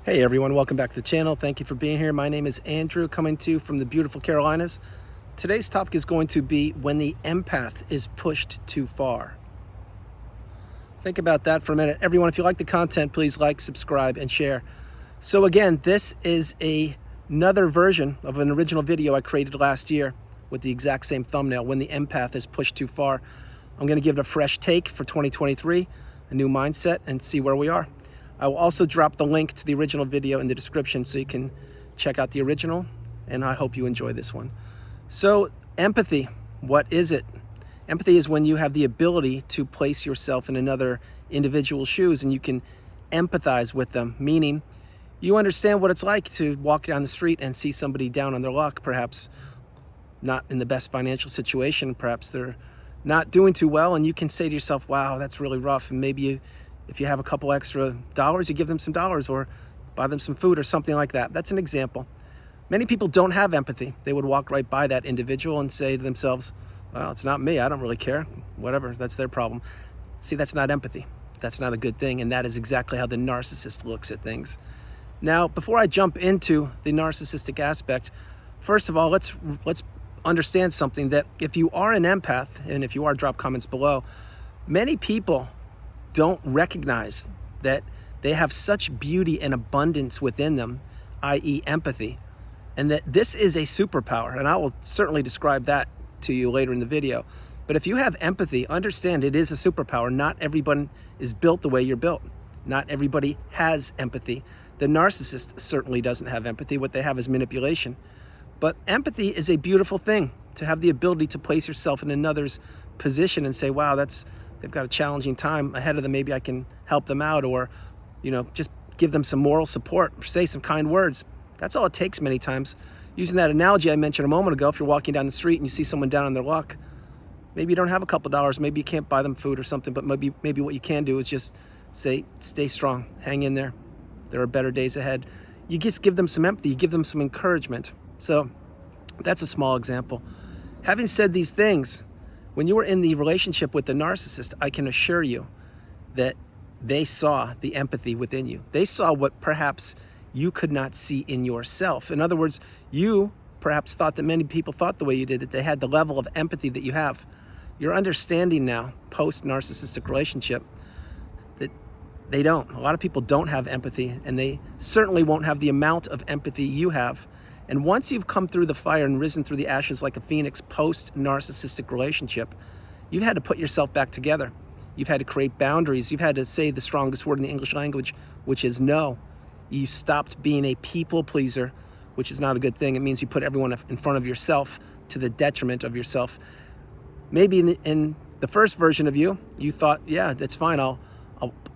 Hey everyone, welcome back to the channel. Thank you for being here. My name is Andrew, coming to you from the beautiful Carolinas. Today's topic is going to be when the empath is pushed too far. Think about that for a minute. Everyone, if you like the content, please like, subscribe, and share. So again, this is another version of an original video I created last year with the exact same thumbnail, when the empath is pushed too far. I'm going to give it a fresh take for 2023, a new mindset, and see where we are. I will also drop the link to the original video in the description so you can check out the original, and I hope you enjoy this one. So, empathy, what is it? Empathy is when you have the ability to place yourself in another individual's shoes and you can empathize with them, meaning you understand what it's like to walk down the street and see somebody down on their luck, perhaps not in the best financial situation, perhaps they're not doing too well, and you can say to yourself, wow, that's really rough, and maybe if you have a couple extra dollars, you give them some dollars or buy them some food or something like that. That's an example. Many people don't have empathy. They would walk right by that individual and say to themselves, well, it's not me. I don't really care. Whatever, that's their problem. See, that's not empathy. That's not a good thing. And that is exactly how the narcissist looks at things. Now, before I jump into the narcissistic aspect, first of all, let's understand something, that if you are an empath, and if you are, drop comments below, many people don't recognize that they have such beauty and abundance within them, i.e. empathy, and that this is a superpower. And I will certainly describe that to you later in the video. But if you have empathy, understand it is a superpower. Not everyone is built the way you're built. Not everybody has empathy. The narcissist certainly doesn't have empathy. What they have is manipulation. But empathy is a beautiful thing, to have the ability to place yourself in another's position and say, wow, they've got a challenging time ahead of them. Maybe I can help them out, or, just give them some moral support, or say some kind words. That's all it takes many times. Using that analogy I mentioned a moment ago, if you're walking down the street and you see someone down on their luck, maybe you don't have a couple dollars, maybe you can't buy them food or something, but maybe what you can do is just say, stay strong, hang in there. There are better days ahead. You just give them some empathy, you give them some encouragement. So that's a small example. Having said these things, when you were in the relationship with the narcissist, I can assure you that they saw the empathy within you. They saw what perhaps you could not see in yourself. In other words, you perhaps thought that many people thought the way you did, that they had the level of empathy that you have. You're understanding now, post-narcissistic relationship, that they don't. A lot of people don't have empathy, and they certainly won't have the amount of empathy you have. And once you've come through the fire and risen through the ashes like a phoenix post-narcissistic relationship, you've had to put yourself back together. You've had to create boundaries. You've had to say the strongest word in the English language, which is no. You stopped being a people pleaser, which is not a good thing. It means you put everyone in front of yourself to the detriment of yourself. Maybe in the first version of you, you thought, yeah, that's fine. I'll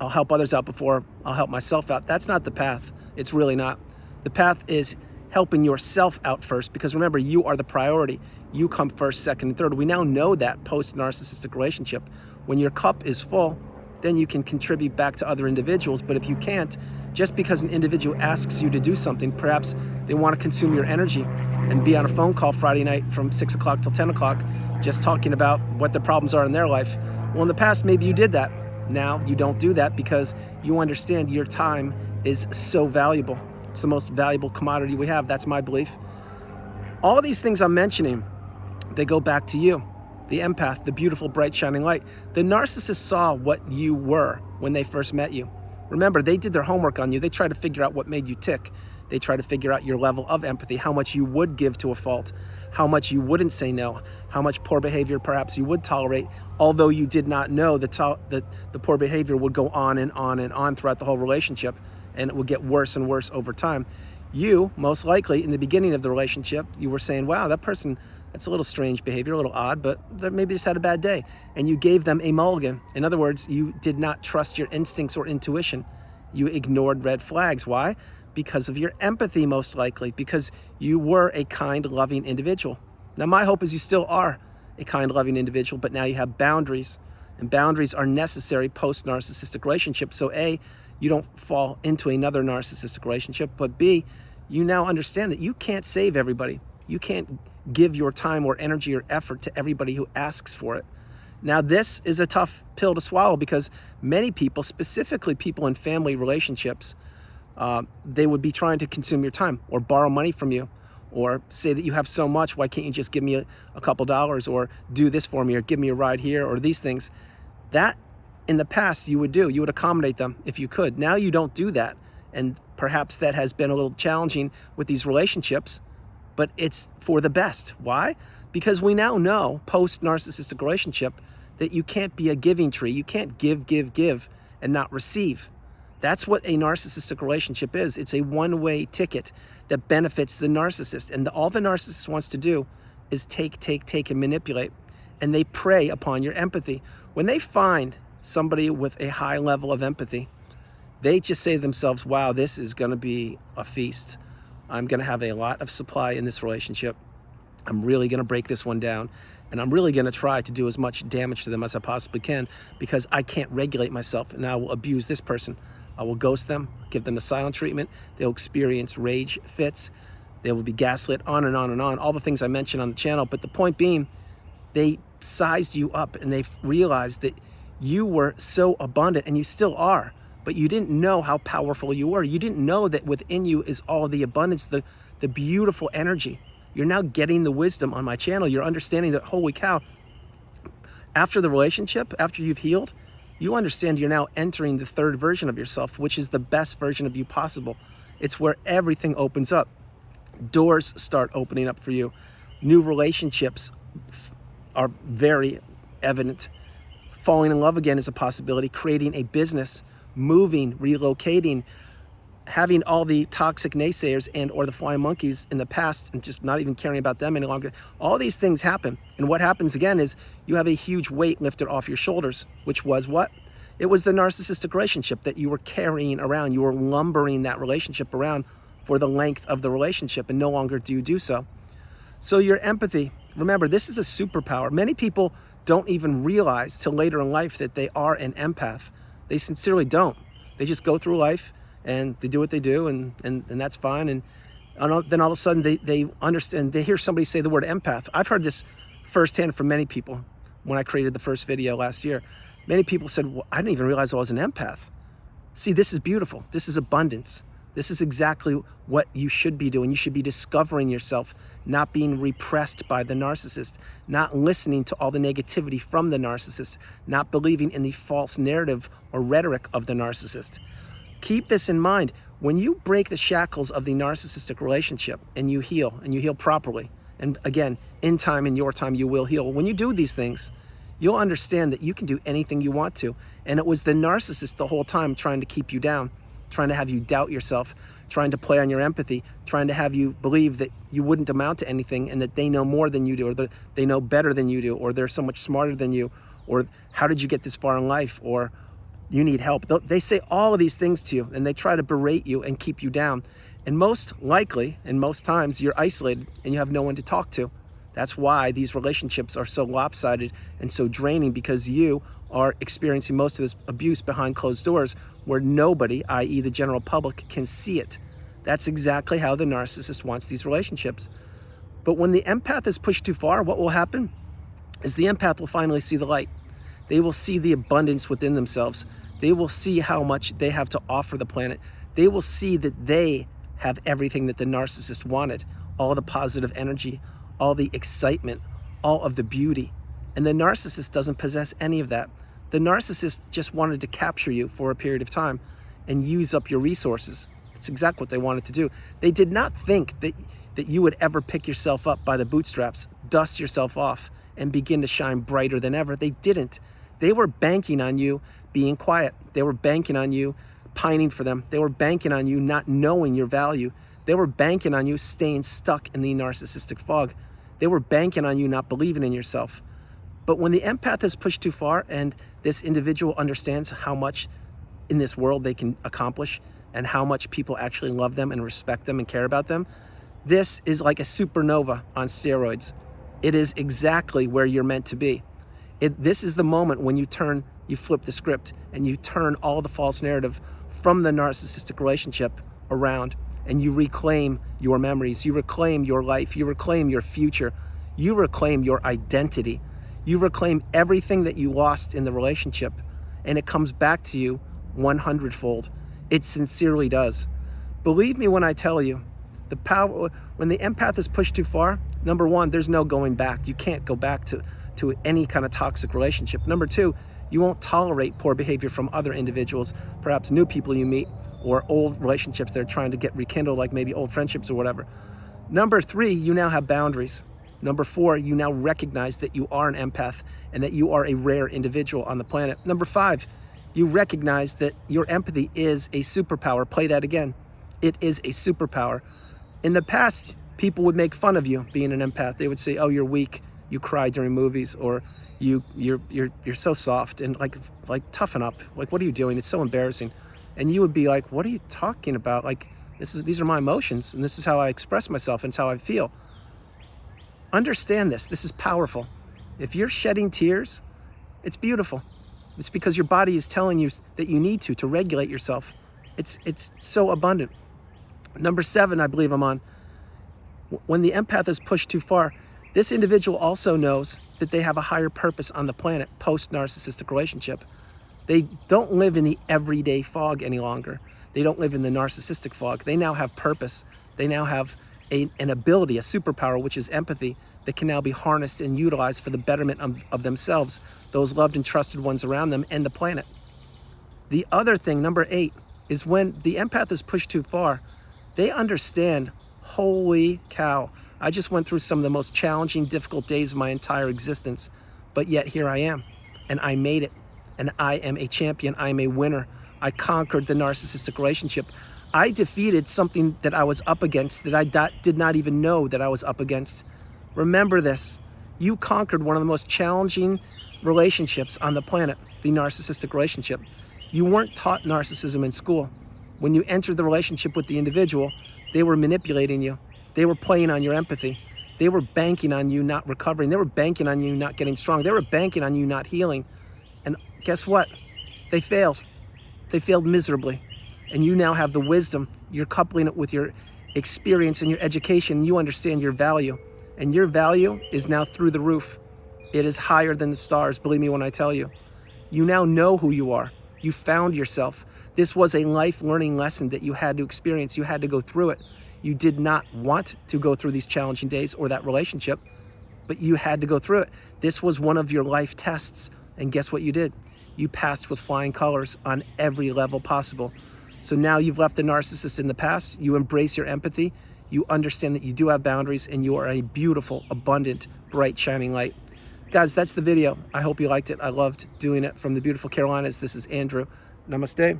help others out before I'll help myself out. That's not the path. It's really not. The path is helping yourself out first, because remember, you are the priority. You come first, second, and third. We now know that post-narcissistic relationship. When your cup is full, then you can contribute back to other individuals. But if you can't, just because an individual asks you to do something, perhaps they want to consume your energy and be on a phone call Friday night from 6 o'clock till 10 o'clock, just talking about what the problems are in their life. Well, in the past, maybe you did that. Now you don't do that, because you understand your time is so valuable. It's the most valuable commodity we have. That's my belief. All of these things I'm mentioning, they go back to you, the empath, the beautiful, bright, shining light. The narcissist saw what you were when they first met you. Remember, they did their homework on you. They tried to figure out what made you tick. They tried to figure out your level of empathy, how much you would give to a fault, how much you wouldn't say no, how much poor behavior perhaps you would tolerate, although you did not know that the poor behavior would go on and on and on throughout the whole relationship, and it would get worse and worse over time. You, most likely, in the beginning of the relationship, you were saying, wow, that person, that's a little strange behavior, a little odd, but maybe just had a bad day. And you gave them a mulligan. In other words, you did not trust your instincts or intuition. You ignored red flags. Why? Because of your empathy, most likely, because you were a kind, loving individual. Now, my hope is you still are a kind, loving individual, but now you have boundaries, and boundaries are necessary post-narcissistic relationships. So A, you don't fall into another narcissistic relationship, but B, you now understand that you can't save everybody. You can't give your time or energy or effort to everybody who asks for it. Now, this is a tough pill to swallow, because many people, specifically people in family relationships, They would be trying to consume your time or borrow money from you, or say that you have so much, why can't you just give me a couple dollars, or do this for me, or give me a ride here, or these things. That in the past you would do. You would accommodate them if you could. Now you don't do that. And perhaps that has been a little challenging with these relationships, but it's for the best. Why? Because we now know, post-narcissistic relationship, that you can't be a giving tree. You can't give, and not receive. That's what a narcissistic relationship is. It's a one-way ticket that benefits the narcissist. And all the narcissist wants to do is take, and manipulate. And they prey upon your empathy. When they find somebody with a high level of empathy, they just say to themselves, wow, this is going to be a feast. I'm going to have a lot of supply in this relationship. I'm really going to break this one down. And I'm really going to try to do as much damage to them as I possibly can, because I can't regulate myself, and I will abuse this person. I will ghost them, give them the silent treatment. They'll experience rage fits. They will be gaslit, on and on and on. All the things I mentioned on the channel. But the point being, they sized you up, and they realized that you were so abundant, and you still are, but you didn't know how powerful you were. You didn't know that within you is all the abundance, the beautiful energy. You're now getting the wisdom on my channel. You're understanding that, holy cow, after the relationship, after you've healed, you understand you're now entering the third version of yourself, which is the best version of you possible. It's where everything opens up. Doors start opening up for you. New relationships are very evident. Falling in love again is a possibility. Creating a business, moving, relocating, having all the toxic naysayers and or the flying monkeys in the past and just not even caring about them any longer. All these things happen. And what happens again is you have a huge weight lifted off your shoulders, which was what? It was the narcissistic relationship that you were carrying around. You were lumbering that relationship around for the length of the relationship, and no longer do you do so. So your empathy, remember, this is a superpower. Many people don't even realize till later in life that they are an empath. They sincerely don't. They just go through life and they do what they do, and that's fine. And then all of a sudden they understand, they hear somebody say the word empath. I've heard this firsthand from many people when I created the first video last year. Many people said, well, I didn't even realize I was an empath. See, this is beautiful. This is abundance. This is exactly what you should be doing. You should be discovering yourself, not being repressed by the narcissist, not listening to all the negativity from the narcissist, not believing in the false narrative or rhetoric of the narcissist. Keep this in mind. When you break the shackles of the narcissistic relationship and you heal properly, and again, in time, in your time, you will heal. When you do these things, you'll understand that you can do anything you want to. And it was the narcissist the whole time trying to keep you down, trying to have you doubt yourself, trying to play on your empathy, trying to have you believe that you wouldn't amount to anything, and that they know more than you do, or that they know better than you do, or they're so much smarter than you, or how did you get this far in life, or you need help. They say all of these things to you, and they try to berate you and keep you down. And most likely, and most times, you're isolated and you have no one to talk to. That's why these relationships are so lopsided and so draining, because you are experiencing most of this abuse behind closed doors where nobody, i.e. the general public, can see it. That's exactly how the narcissist wants these relationships. But when the empath is pushed too far, what will happen is the empath will finally see the light. They will see the abundance within themselves. They will see how much they have to offer the planet. They will see that they have everything that the narcissist wanted, all the positive energy, all the excitement, all of the beauty. And the narcissist doesn't possess any of that. The narcissist just wanted to capture you for a period of time and use up your resources. It's exactly what they wanted to do. They did not think that you would ever pick yourself up by the bootstraps, dust yourself off, and begin to shine brighter than ever. They didn't. They were banking on you being quiet. They were banking on you pining for them. They were banking on you not knowing your value. They were banking on you staying stuck in the narcissistic fog. They were banking on you not believing in yourself. But when the empath is pushed too far and this individual understands how much in this world they can accomplish and how much people actually love them and respect them and care about them, this is like a supernova on steroids. It is exactly where you're meant to be. This is the moment when you flip the script and you turn all the false narrative from the narcissistic relationship around, and you reclaim your memories, you reclaim your life, you reclaim your future, you reclaim your identity, you reclaim everything that you lost in the relationship, and it comes back to you 100-fold. It sincerely does. Believe me when I tell you, the power, when the empath is pushed too far, number one, there's no going back. You can't go back to any kind of toxic relationship. Number two, you won't tolerate poor behavior from other individuals, perhaps new people you meet, or old relationships they're trying to get rekindled, like maybe old friendships or whatever. Number three, you now have boundaries. Number four, you now recognize that you are an empath and that you are a rare individual on the planet. Number five, you recognize that your empathy is a superpower. Play that again. It is a superpower. In the past, people would make fun of you being an empath. They would say, "Oh, you're weak. You cry during movies," or you're so soft, and like toughen up. Like, what are you doing? It's so embarrassing. And you would be like, "What are you talking about? Like, these are my emotions, and this is how I express myself, and it's how I feel." Understand this. This is powerful. If you're shedding tears, it's beautiful. It's because your body is telling you that you need to regulate yourself. It's so abundant. Number 7, I believe I'm on. When the empath is pushed too far, this individual also knows that they have a higher purpose on the planet post-narcissistic relationship. They don't live in the everyday fog any longer. They don't live in the narcissistic fog. They now have purpose. They now have an ability, a superpower, which is empathy, that can now be harnessed and utilized for the betterment of themselves, those loved and trusted ones around them, and the planet. The other thing, number 8, is when the empath is pushed too far, they understand, holy cow, I just went through some of the most challenging, difficult days of my entire existence, but yet here I am, and I made it, and I am a champion, I am a winner. I conquered the narcissistic relationship. I defeated something that I was up against that I did not even know that I was up against. Remember this, you conquered one of the most challenging relationships on the planet, the narcissistic relationship. You weren't taught narcissism in school. When you entered the relationship with the individual, they were manipulating you. They were playing on your empathy. They were banking on you not recovering. They were banking on you not getting strong. They were banking on you not healing. And guess what? They failed. They failed miserably. And you now have the wisdom. You're coupling it with your experience and your education. You understand your value. And your value is now through the roof. It is higher than the stars, believe me when I tell you. You now know who you are. You found yourself. This was a life learning lesson that you had to experience. You had to go through it. You did not want to go through these challenging days or that relationship, but you had to go through it. This was one of your life tests. And guess what you did? You passed with flying colors on every level possible. So now you've left the narcissist in the past. You embrace your empathy. You understand that you do have boundaries, and you are a beautiful, abundant, bright, shining light. Guys, that's the video. I hope you liked it. I loved doing it from the beautiful Carolinas. This is Andrew. Namaste.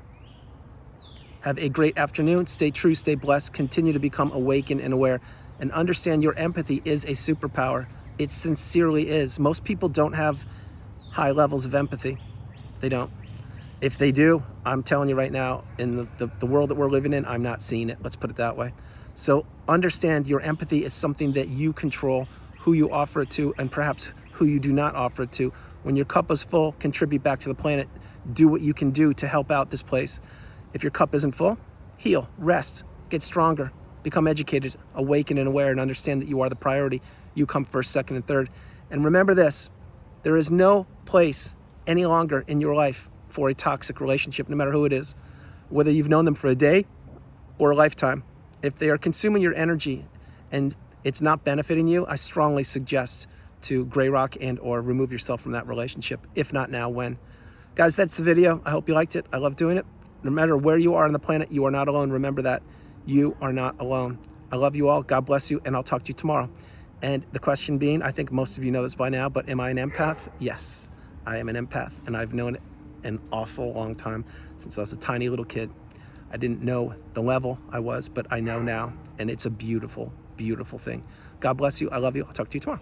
Have a great afternoon. Stay true, stay blessed. Continue to become awakened and aware, and understand your empathy is a superpower. It sincerely is. Most people don't have high levels of empathy. They don't. If they do, I'm telling you right now, in the world that we're living in, I'm not seeing it. Let's put it that way. So understand your empathy is something that you control, who you offer it to, and perhaps who you do not offer it to. When your cup is full, contribute back to the planet. Do what you can do to help out this place. If your cup isn't full, heal, rest, get stronger, become educated, awaken and aware, and understand that you are the priority. You come first, second, and third. And remember this, there is no place any longer in your life for a toxic relationship, no matter who it is, whether you've known them for a day or a lifetime. If they are consuming your energy and it's not benefiting you, I strongly suggest to gray rock and or remove yourself from that relationship. If not now, when? Guys, that's the video. I hope you liked it. I love doing it. No matter where you are on the planet, you are not alone. Remember that. You are not alone. I love you all. God bless you, and I'll talk to you tomorrow. And the question being, I think most of you know this by now, but am I an empath? Yes, I am an empath, and I've known it an awful long time, since I was a tiny little kid. I didn't know the level I was, but I know now, and it's a beautiful, beautiful thing. God bless you. I love you. I'll talk to you tomorrow.